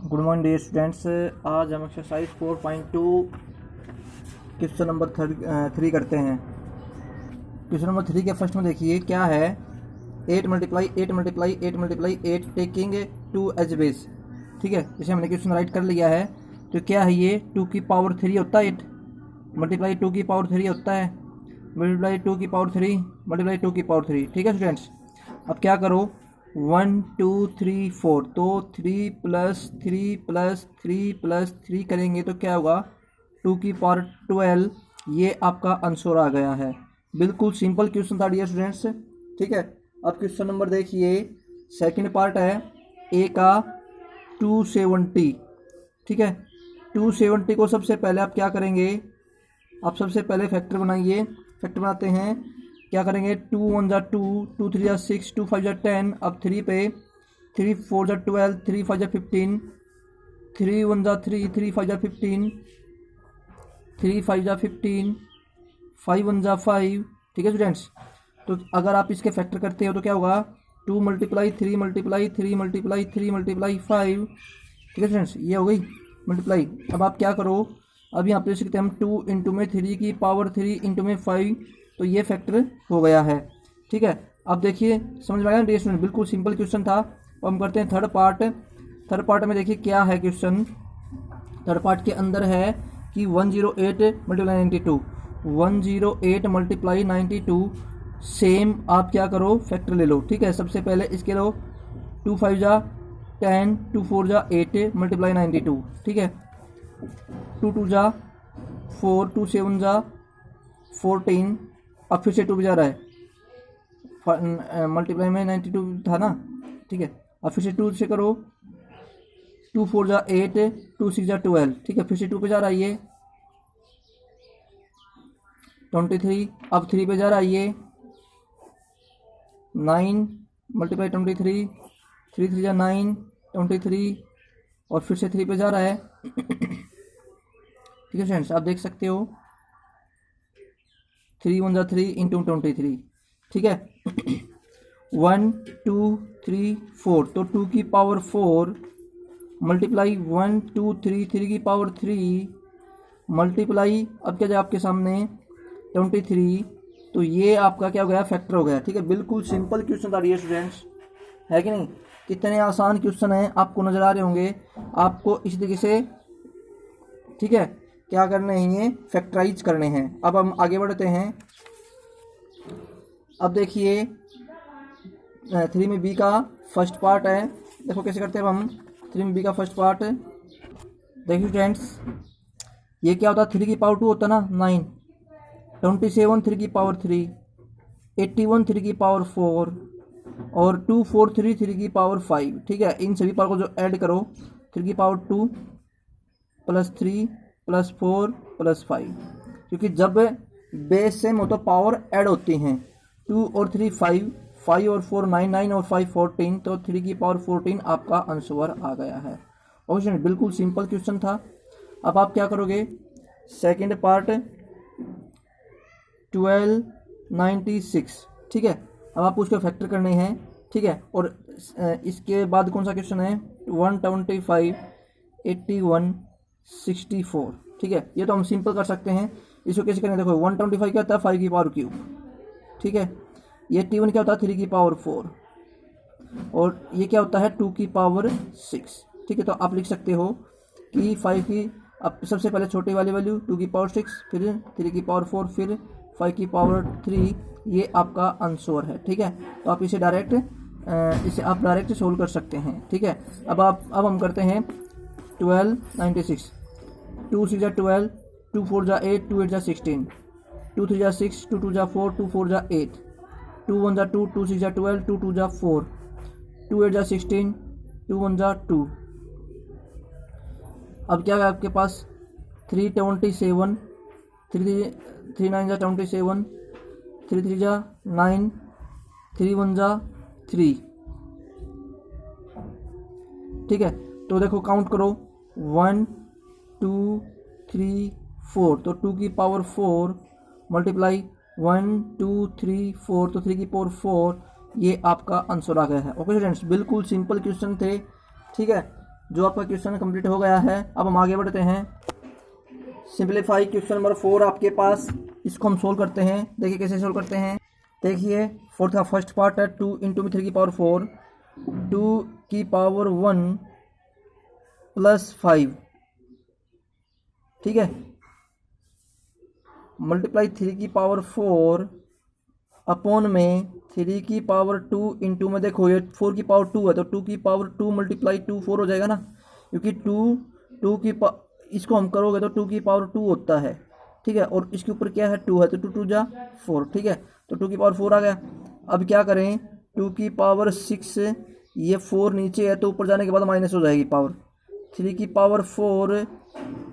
Good morning dear students. आज हम exercise 4.2 question number 3 करते हैं। क्वेश्चन नंबर 3 के फर्स्ट में देखिए क्या है। 8 multiply 8 multiply 8 multiply 8 taking 2 as base. ठीक है, जैसे हमने क्वेश्चन राइट कर लिया है तो क्या है ये 2 की पावर 3 होता है 8 मल्टीप्लाई 2 की पावर 3 होता है मल्टीप्लाई 2 की पावर 3 मल्टीप्लाई 2 की पावर 3। ठीक है स्टूडेंट्स, अब क्या करो 1 2 3 4 तो 3 प्लस 3 प्लस 3 प्लस 3 करेंगे तो क्या होगा 2 की पावर 12। ये आपका आंसर आ गया है। बिल्कुल सिंपल क्वेश्चन था डियर स्टूडेंट्स। ठीक है, अब क्वेश्चन नंबर देखिए सेकंड पार्ट है ए का 270। ठीक है, 270 को सबसे पहले आप क्या करेंगे, आप सबसे पहले फैक्टर बनाइए। फैक्टर बनाते हैं, क्या करेंगे 2 1 जा 2 2 3 जा 6 2 5 जा 10। अब 3 पे 3 4 जा 12 3 5 जा 15 3 1 जा 3 3 5 जा 15 3 5 जा 15 5 1 जा 5। ठीक है स्टूडेंट्स, तो अगर आप इसके फैक्टर करते हो तो क्या होगा 2 मल्टीप्लाई 3 मल्टीप्लाई 3 मल्टीप्लाई 3 मल्टीप्लाई 5। ठीक है स्टूडेंट्स, ये हो गई मल्टीप्लाई। अब आप क्या करो, अब यहाँ पे देख सकते हैं हम 2 इंटू में 3 की पावर 3 इंटू में 5, तो ये फैक्टर हो गया है। ठीक है, अब देखिए समझ में आया ना स्टूडेंट, बिल्कुल सिंपल क्वेश्चन था। अब हम करते हैं थर्ड पार्ट। थर्ड पार्ट में देखिए क्या है क्वेश्चन। थर्ड पार्ट के अंदर है कि 108 मल्टीप्लाई 92 108 मल्टीप्लाई 92 सेम आप क्या करो फैक्टर ले लो। ठीक है, सबसे पहले इसके लो 2 5 जा 10 2 4 जा 8 मल्टीप्लाई 92। ठीक है, 2 2 जा 4 2 7 जा 14। अब फिर से 2 जा रहा है मल्टीप्लाई में 92 था ना। ठीक है, अब फिर से 2 से करो 2 4 जा 8 2 6 जा 12। ठीक है, फिर से 2 पे जा रहा है ये 23। अब 3 पे जा रहा है ये 9 मल्टीप्लाई 23 3 3 जा 9 23 और फिर से 3 पे जा रहा है। ठीक है फ्रेंड्स, आप देख सकते हो 3 1 जा 3 इंटू 23। ठीक है 1 2 3 4 तो 2 की पावर 4 मल्टीप्लाई 1 2 3 3 की पावर 3 मल्टीप्लाई अब क्या जाए आपके सामने 23, तो ये आपका क्या हो गया फैक्टर हो गया। ठीक है, बिल्कुल सिंपल क्वेश्चन था डियर स्टूडेंट्स, है कि नहीं। कितने आसान क्वेश्चन हैं आपको नजर आ रहे होंगे। आपको इस तरीके से ठीक है क्या करने हैं, ये फैक्टराइज करने हैं। अब हम आगे बढ़ते हैं। अब देखिए 3 में बी का फर्स्ट पार्ट है, देखो कैसे करते हैं अब हम 3 में बी का फर्स्ट पार्ट। देखिए फ्रेंड्स, ये क्या होता है 3 की पावर 2 होता है ना 9 27 3 की पावर 3 81 3 की पावर 4 और 2 4 3 3 की पावर 5। ठीक है, इन सभी पावर को जो ऐड करो 3 की पावर 2 प्लस 3 प्लस 4 प्लस 5, क्योंकि जब बेस सेम हो तो पावर ऐड होती हैं। 2 और 3 5 5 और 4 9 9 और 5 14, तो 3 की पावर 14 आपका आंसर आ गया है। और बिल्कुल सिंपल क्वेश्चन था। अब आप क्या करोगे सेकंड पार्ट 1296। ठीक है, अब आप उसको फैक्टर करने हैं। ठीक है, और इसके बाद कौन सा क्वेश्चन है 125 81 64। ठीक है, ये तो हम सिंपल कर सकते हैं। इसको कैसे करेंगे, देखो 125 क्या होता है 5 की पावर क्यूब। ठीक है, ये 81 क्या होता है 3 की पावर 4 और ये क्या होता है 2 की पावर 6। ठीक है, तो आप लिख सकते हो कि 5 की अब सबसे पहले छोटी वाली वैल्यू 2 की पावर 6, फिर 3 की पावर 4, फिर 5 की पावर 3, ये आपका आंसर है। ठीक है, तो आप इसे डायरेक्ट सोल्व कर सकते हैं। ठीक है, अब हम करते हैं 1296 2 6 जा 12 2 4 जा 8 2 8 जा 16 2 3 जा 6 2 2 जा 4 2 4 जा 8 2 1 जा 2 2 6 जा 12 2 2 जा 4 2 8 जा 16 2 1 जा 2। अब क्या है आपके पास 327 3 9 जा 27 3 3 जा 9 3 1 जा 3। ठीक है, तो देखो काउंट करो 1 2 3 4, तो 2 की पावर 4 मल्टीप्लाई 1 2 3 4, तो 3 की पावर 4, ये आपका आंसर आ गया है। ओके स्टूडेंट्स, बिल्कुल सिंपल क्वेश्चन थे। ठीक है, जो आपका क्वेश्चन कंप्लीट हो गया है। अब हम आगे बढ़ते हैं। सिंप्लीफाई क्वेश्चन नंबर 4 आपके पास, इसको हम सोल्व करते हैं। देखिए कैसे सोल्व करते हैं। देखिए फोर्थ का फर्स्ट पार्ट है 2 इंटू में 3 की पावर 4, 2 की पावर 1 प्लस 5, ठीक है, मल्टीप्लाई 3 की पावर 4 अपॉन में 3 की पावर 2 इंटू में, देखो ये 4 की पावर 2 है तो 2 की पावर 2 मल्टीप्लाई 2 4 हो जाएगा ना, क्योंकि 2 की इसको हम करोगे तो 2 की पावर 2 होता है, ठीक है, और इसके ऊपर क्या है 2 है तो 2 2 जा 4, ठीक है, तो 2 की पावर 4 आ गया। अब क्या करें, 2 की पावर 6, ये 4 नीचे है तो ऊपर जाने के बाद माइनस हो जाएगी पावर, 3 की पावर 4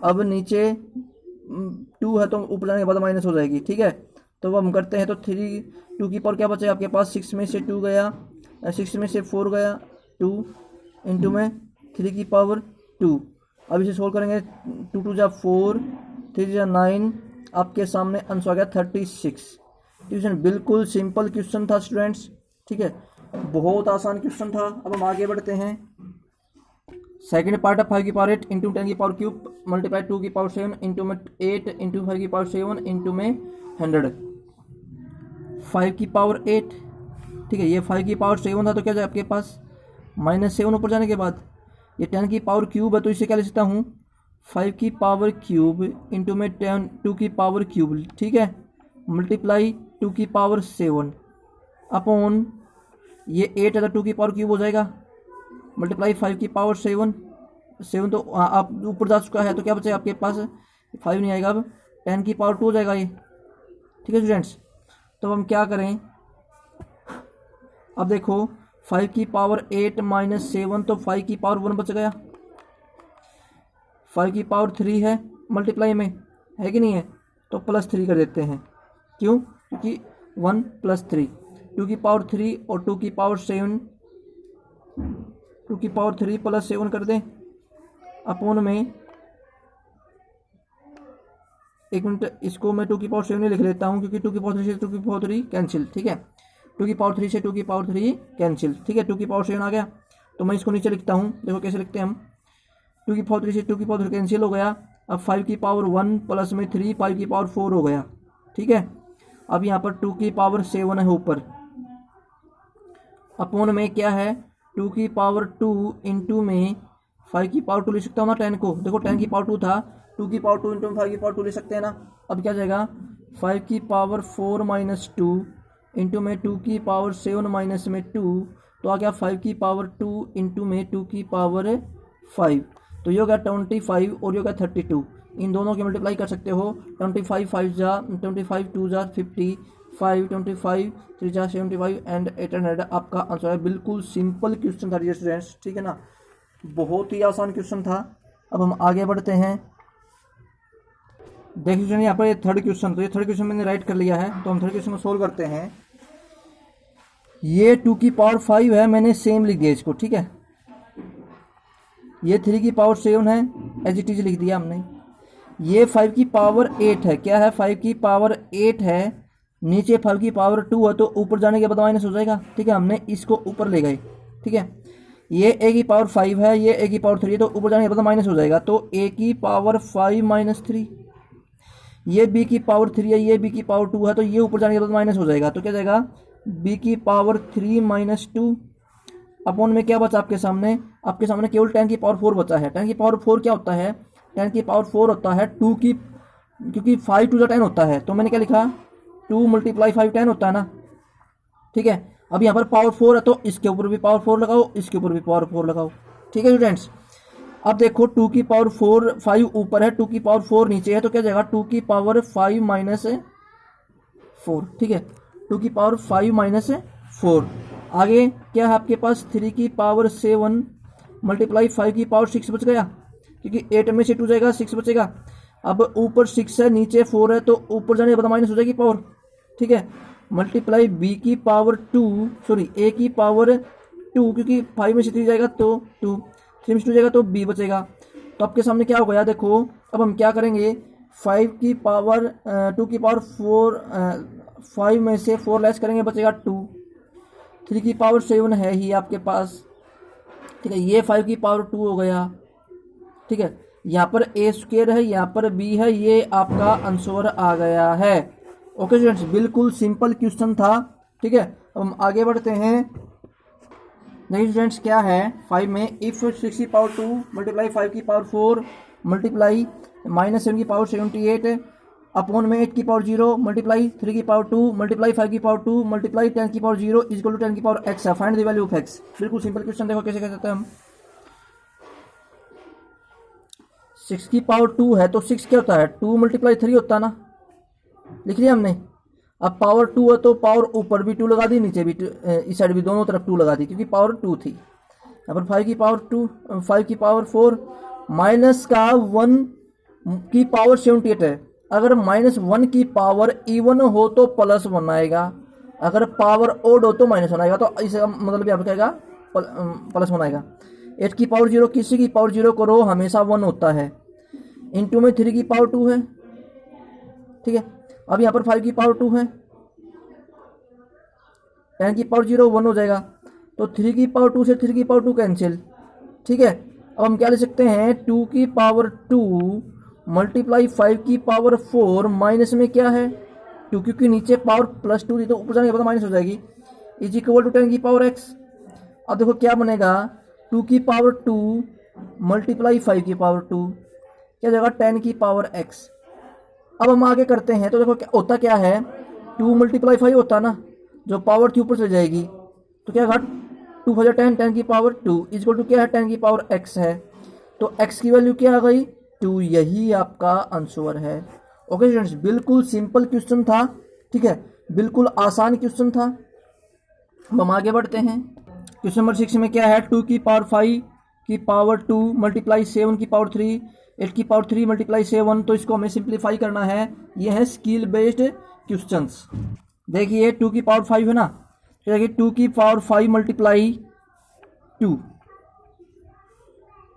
अब नीचे 2 है तो ऊपर जाने के बाद माइनस हो जाएगी, ठीक है। तो वो हम करते हैं तो 2 की पावर क्या बचेगा आपके पास, 6 में से 2 गया, 6 में से 4 गया 2 इंटू में 3 की पावर 2। अब इसे सोल्व करेंगे, 2 2 जा 4, 3 जा 9, आपके सामने आंसर आ गया 36। क्वेश्चन बिल्कुल सिंपल क्वेश्चन था स्टूडेंट्स, ठीक है, बहुत आसान क्वेश्चन था। अब हम आगे बढ़ते हैं। सेकंड पार्ट है 5 की पावर 8 इंटू 10 की पावर क्यूब मल्टीप्लाई 2 की पावर 7 इंटू में 8 इंटू 5 की पावर 7 इंटू में 100। 5 की पावर 8, ठीक है, ये 5 की पावर 7 था तो क्या जाए आपके पास -7 ऊपर जाने के बाद, ये 10 की पावर क्यूब है तो इसे क्या लिख सकता हूँ 5 की पावर क्यूब इंटू में 2 की पावर क्यूब, ठीक है, मल्टीप्लाई 2 की पावर 7 अपॉन ये 8 है तो 2 की पावर क्यूब हो जाएगा, मल्टीप्लाई 5 की पावर 7 तो आप ऊपर जा चुका है तो क्या बचेगा आपके पास 5 नहीं आएगा, अब 10 की पावर 2 हो जाएगा ये, ठीक है स्टूडेंट्स। तो हम क्या करें, अब देखो 5 की पावर 8 माइनस 7 तो 5 की पावर 1 बच गया, 5 की पावर 3 है मल्टीप्लाई में, है कि नहीं है, तो +3 कर देते हैं, क्यों, क्योंकि 1 + 3, 2 की पावर 3 और 2 की पावर 7, 2 की पावर 3 + 7 कर दें अपॉन में, एक मिनट, इसको मैं 2 की पावर 7 लिख लेता हूँ क्योंकि 2 की पावर 3 से 2 की पावर 3 कैंसिल, ठीक है, 2 की पावर 3 से 2 की पावर 3 कैंसिल, ठीक है, 2 की पावर 7 आ गया तो मैं इसको नीचे लिखता हूँ, देखो कैसे लिखते हैं हम, 2 की पावर 3 से 2 की पावर 3 कैंसिल हो गया, अब 5 की पावर 1 प्लस में 3 5 की पावर 4 हो गया, ठीक है। अब यहाँ पर 2 की पावर 7 है ऊपर, अपॉन में क्या है 2 की पावर 2 इंटू में 5 की पावर 2 लिख सकता हूँ ना 10 को, देखो 10 की पावर 2 था, 2 की पावर 2 इंटू 5 की पावर 2 ले सकते हैं ना। अब क्या जाएगा 5 की पावर 4 माइनस 2 इंटू में 2 की पावर 7 माइनस में 2, तो आ गया 5 की पावर 2 इंटू में 2 की पावर 5, तो ये हो गया 25 और ये हो गया 32, इन दोनों की मल्टीप्लाई कर सकते हो, 25 5 जा 25 2 जा 50, 5 25 3 जा 75 एंड 800 आपका आंसर है। बिल्कुल सिंपल क्वेश्चन था स्टूडेंट्स, ठीक है ना, बहुत ही आसान क्वेश्चन था। अब हम आगे बढ़ते हैं। देखिए यहाँ पर ये थर्ड क्वेश्चन, तो ये थर्ड क्वेश्चन मैंने राइट कर लिया है, तो हम थर्ड क्वेश्चन को सोल्व करते हैं। ये 2 की पावर 5 है, मैंने सेम लिख दिया इसको, ठीक है, ये 3 की पावर 7 है, एज इट इज लिख दिया हमने, ये 5 की पावर 8 है, क्या है 5 की पावर 8 है, नीचे 5 की पावर 2 है तो ऊपर जाने के बाद माइनस हो जाएगा, ठीक है, हमने इसको ऊपर ले गए, ठीक है, ये a की पावर 5 है, ये a की पावर 3 है तो ऊपर जाने के बाद माइनस हो जाएगा, तो a की पावर 5 माइनस 3, ये b की पावर 3 है, ये b की पावर 2 है तो ये ऊपर जाने के बाद माइनस हो जाएगा, तो क्या जाएगा b की पावर 3 माइनस 2 अपॉन में क्या बचा आपके सामने, आपके सामने केवल 10 की पावर 4 बचा है। 10 की पावर 4 क्या होता है, 10 की पावर 4 होता है 2 की, क्योंकि 5 2 10 होता है, तो मैंने क्या लिखा 2 × 5 10 होता है ना, ठीक है। अब यहाँ पर पावर 4 है तो इसके ऊपर भी पावर 4 लगाओ, इसके ऊपर भी पावर 4 लगाओ, ठीक है स्टूडेंट्स। अब देखो 2 की पावर 4 5 ऊपर है, 2 की पावर 4 नीचे है, तो क्या जाएगा 2 की पावर 5 माइनस 4, ठीक है, 2 की पावर 5 माइनस 4। आगे क्या है आपके पास 3 की पावर 7 मल्टीप्लाई 5 की पावर 6 बच गया, क्योंकि 8 में से 2 जाएगा 6 बचेगा। अब ऊपर 6 है नीचे 4 है तो ऊपर जाने के बाद माइनस हो जाएगी पावर, ठीक है, मल्टीप्लाई b की पावर 2 सॉरी a की पावर 2, क्योंकि 5 में से 3 जाएगा तो 2, 3 में से 2 जाएगा तो b बचेगा। तो आपके सामने क्या हो गया देखो, अब हम क्या करेंगे 5 की पावर 2 की पावर 4 5 में से 4 लेस करेंगे बचेगा 2, 3 की पावर 7 है ही आपके पास, ठीक है, ये 5 की पावर 2 हो गया। ठीक है, यहाँ पर ए स्क्वायर है, यहाँ पर बी है, ये आपका आंसर आ गया है। ओके स्टूडेंट्स, बिल्कुल सिंपल क्वेश्चन था। ठीक है, अब हम आगे बढ़ते हैं। देखिए स्टूडेंट्स क्या है 5 में, इफ 6 की पावर 2 मल्टीप्लाई 5 की पावर 4 मल्टीप्लाई -7 की पावर 78 अपॉन में 8 की पावर 0 मल्टीप्लाई 3 की पावर 2 मल्टीप्लाई 5 की पावर 2 मल्टीप्लाई 10 की पावर 0 इज इक्वल टू 10 की पावर x है। Find the value of x। बिल्कुल सिंपल क्वेश्चन, देखो कैसे कर सकते हैं हम। 6 की पावर 2 है तो 6 क्या होता है, 2 मल्टीप्लाई 3 होता है ना, लिख लिया हमने। अब पावर 2 है तो पावर ऊपर भी 2 लगा दी, नीचे भी इस साइड भी दोनों तरफ 2 लगा दी, क्योंकि पावर 2 थी। यहाँ पर 5 की पावर 2 5 की पावर 4 माइनस का 1 की पावर 78 है। अगर -1 की पावर इवन हो तो +1 आएगा, अगर पावर ओड हो तो -1 आएगा, तो इसका मतलब यहाँ पर कहेगा +1 आएगा। 8 की पावर 0 किसी की पावर 0 करो हमेशा 1 होता है। इंटू में 3 की पावर 2 है। ठीक है, अब यहाँ पर 5 की पावर 2 है, 10 की पावर 0 1 हो जाएगा, तो 3 की पावर 2 से 3 की पावर 2 कैंसिल। ठीक है, अब हम क्या ले सकते हैं, 2 की पावर 2 मल्टीप्लाई 5 की पावर 4 माइनस में क्या है 2, क्योंकि नीचे पावर +2 थी तो ऊपर जाने के बाद माइनस हो जाएगी, इज इक्वल टू 10 की पावर x। अब देखो क्या बनेगा, 2 की पावर 2 मल्टीप्लाई 5 की पावर 2 क्या जाएगा 10 की पावर x। अब हम आगे करते हैं, तो देखो क्या होता, क्या है 2 मल्टीप्लाई 5 होता ना, जो पावर थी ऊपर चली जाएगी, तो क्या होगा 2 5 10 10 की पावर 2 इक्वल टू क्या है 10 की पावर x है। तो x की वैल्यू क्या आ गई 2, यही आपका आंसर है। ओके स्टूडेंट्स, बिल्कुल सिंपल क्वेश्चन था। ठीक है, बिल्कुल आसान क्वेश्चन था। अब हम आगे बढ़ते हैं। क्वेश्चन नंबर 6 में क्या है, 2 की पावर 5 की पावर 2 मल्टीप्लाई 7 की पावर 3 8 की पावर 3 मल्टीप्लाई 7, तो इसको हमें सिंप्लीफाई करना है। ये है स्किल बेस्ड क्वेश्चंस। देखिए 2 की पावर 5 है ना, तो देखिए 2 की पावर 5 मल्टीप्लाई 2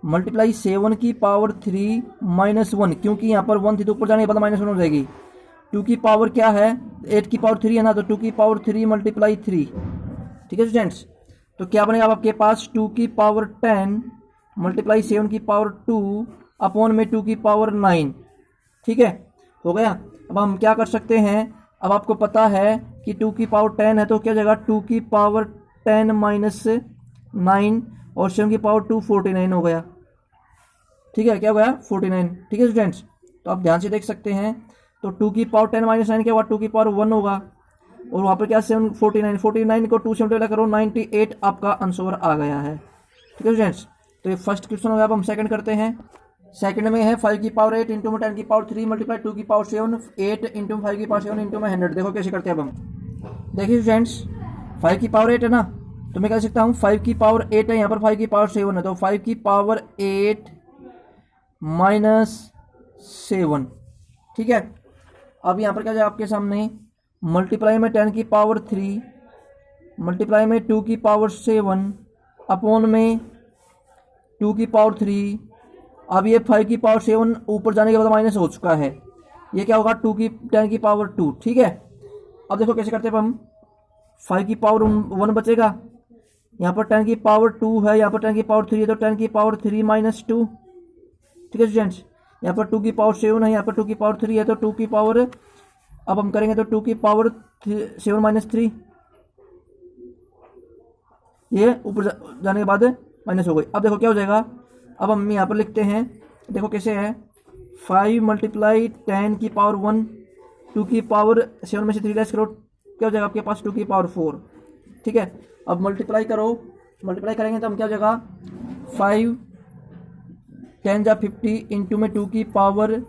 मल्टीप्लाई 7 की पावर 3 -1, क्योंकि यहाँ पर 1 थी तो ऊपर जाने के बाद -1 हो जाएगी। 2 की पावर क्या है 8 की पावर 3 है ना, तो 2 की पावर 3 मल्टीप्लाई 3। ठीक है स्टूडेंट्स, तो क्या बनेगा अब आपके पास 2 की पावर 10 मल्टीप्लाई 7 की पावर 2 अपॉन में 2 की पावर 9। ठीक है, हो गया। अब हम क्या कर सकते हैं, अब आपको पता है कि 2 की पावर 10 है तो क्या जाएगा 2 की पावर 10 -9 और 7 की पावर 2 49 हो गया। ठीक है, क्या हो गया 49। ठीक है स्टूडेंट्स, तो आप ध्यान से देख सकते हैं, तो 2 की पावर 10 -9 क्या हुआ 2 की पावर 1 होगा, और वहाँ पर क्या 7 49 को 2 से मल्टीप्लाई करो 98 आपका आंसर आ गया है। ठीक है स्टूडेंट्स, तो ये फर्स्ट क्वेश्चन हो गया। अब हम सेकंड करते हैं। सेकंड में है 5 की पावर 8 इंटू में 10 की पावर 3 मल्टीप्लाई 2 की पावर 7 8 इंटू 5 की पावर 7 इंटू में 100। देखो कैसे करते हैं अब हम। देखिए स्टूडेंट्स 5 की पावर 8 है ना, तो मैं कह सकता हूँ 5 की पावर 8 है, यहाँ पर 5 की पावर 7 है, तो 5 की पावर 8 -7। ठीक है, अब यहाँ पर क्या जाए आपके सामने, मल्टीप्लाई में 10 की पावर 3 मल्टीप्लाई में 2 की पावर 7 अपॉन में 2 की पावर 3। अब ये 5 की पावर 7 ऊपर जाने के बाद माइनस हो चुका है, ये क्या होगा 2 की 10 की पावर 2। ठीक है, अब देखो कैसे करते हैं हम। 5 की पावर 1 बचेगा, यहाँ पर 10 की पावर 2 है, यहाँ पर 10 की पावर 3 है, तो 10 की पावर 3 -2। ठीक है स्टूडेंट्स, यहाँ पर 2 की पावर 7 है, यहाँ पर 2 की पावर 3 है, तो 2 की पावर, अब हम करेंगे तो 2 की पावर 7 -3, ये ऊपर जाने के बाद माइनस हो गई। अब देखो क्या हो जाएगा, अब हम यहाँ पर लिखते हैं, देखो कैसे है 5 मल्टीप्लाई 10 की पावर 1 2 की पावर 7 में से 3 डैश करो, क्या हो जाएगा आपके पास 2 की पावर 4। ठीक है, अब मल्टीप्लाई करो, मल्टीप्लाई करेंगे तो हम क्या हो जाएगा 5 10 जा 50 इंटू में 2 की पावर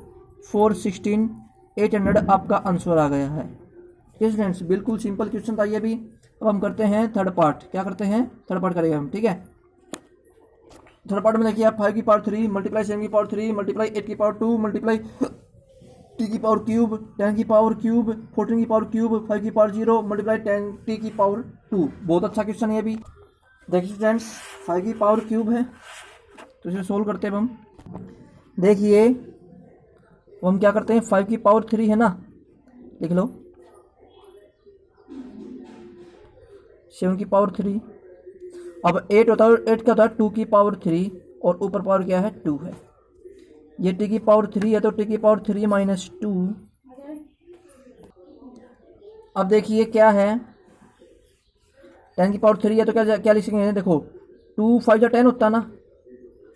4 16 800 आपका आंसर आ गया है। ठीक है स्टूडेंट्स, बिल्कुल सिंपल क्वेश्चन था ये भी। अब हम करते हैं थर्ड पार्ट। क्या करते हैं, थर्ड पार्ट करेंगे हम। ठीक है, थर्ड पार्ट में देखिए आप 5 की पावर 3 मल्टीप्लाई 7 की पावर 3 मल्टीप्लाई 8 की पावर 2 मल्टीप्लाई t की पावर क्यूब 10 की पावर क्यूब 14 की पावर क्यूब 5 की पावर 0 मल्टीप्लाई 10 t की पावर 2। बहुत अच्छा क्वेश्चन है ये भी। देखिए स्टूडेंट्स 5 की पावर क्यूब है, तो इसे सोल्व करते हैं हम। देखिए हम क्या करते हैं, 5 की पावर 3 है ना, लिख लो 7 की पावर 3 अब 8 होता है, 8 क्या होता है 2 की पावर 3 और ऊपर पावर क्या है 2 है। ये t की पावर 3 है तो t की पावर 3 माइनस 2। अब देखिए क्या है 10 की पावर 3 है तो क्या क्या लिख सकते हैं, देखो 2 5 जा 10 होता ना,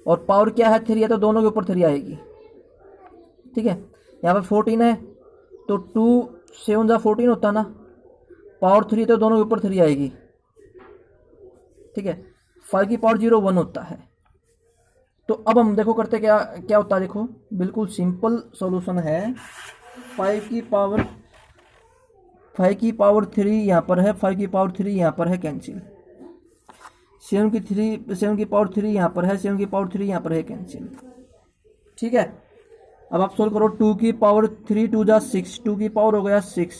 और पावर क्या है 3 है तो दोनों के ऊपर 3 आएगी। ठीक है, यहाँ पर 14 है तो 2 7 जा 14 होता ना, पावर 3 तो दोनों के ऊपर 3 आएगी। ठीक है, 5 की पावर 0 1 होता है। तो अब हम देखो करते क्या क्या होता है, देखो बिल्कुल सिंपल सॉल्यूशन है। 5 की पावर 3 यहाँ पर है, 5 की पावर 3 यहाँ पर है, कैंसिल। 7 की पावर 3 यहाँ पर है, 7 की पावर 3 यहाँ पर है, कैंसिल। ठीक है, अब आप सोल्व करो 2 की पावर 3 2 जा 6, 2 की पावर हो गया 6।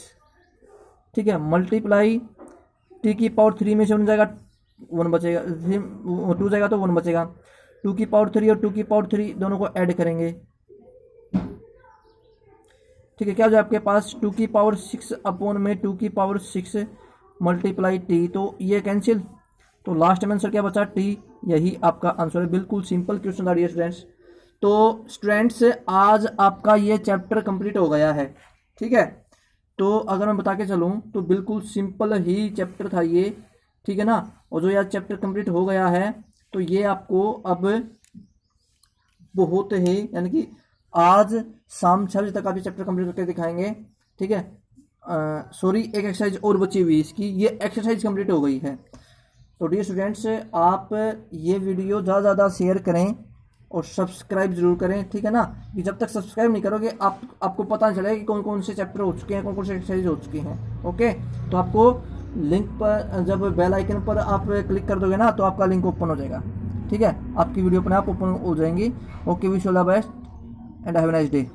ठीक है, मल्टीप्लाई t की पावर 3 में से 1 जाएगा 1 बचेगा, 2 जाएगा तो 1 बचेगा। 2 की पावर 3 और 2 की पावर 3 दोनों को ऐड करेंगे। ठीक है, क्या हो जाए आपके पास 2 की पावर 6 अपॉन में 2 की पावर 6 मल्टीप्लाई t, तो ये कैंसिल, तो लास्ट में आंसर क्या बचा t। यही आपका आंसर है। बिल्कुल सिंपल क्वेश्चन था डियर स्टूडेंट्स। तो स्टूडेंट्स आज आपका ये चैप्टर कंप्लीट हो गया है। ठीक है, तो अगर मैं बता के चलूँ तो बिल्कुल सिंपल ही चैप्टर था ये। ठीक है ना, और जो यार चैप्टर कंप्लीट हो गया है तो ये आपको अब बहुत ही, यानी कि आज शाम 6 बजे तक आप ये चैप्टर कंप्लीट करके दिखाएंगे। ठीक है, सॉरी एक एक्सरसाइज और बची हुई इसकी, ये एक्सरसाइज कंप्लीट हो गई है। तो डियर स्टूडेंट्स आप ये वीडियो ज़्यादा से ज़्यादा शेयर करें और सब्सक्राइब जरूर करें। ठीक है ना, कि जब तक सब्सक्राइब नहीं करोगे आपको पता नहीं चलेगा कि कौन कौन से चैप्टर हो चुके हैं, कौन कौन से एक्सरसाइज हो चुकी हैं। ओके, तो आपको लिंक पर जब बेल आइकन पर आप क्लिक कर दोगे ना तो आपका लिंक ओपन हो जाएगा। ठीक है, आपकी वीडियो अपने आप ओपन हो जाएंगी। Okay, wish all the best and have a nice day.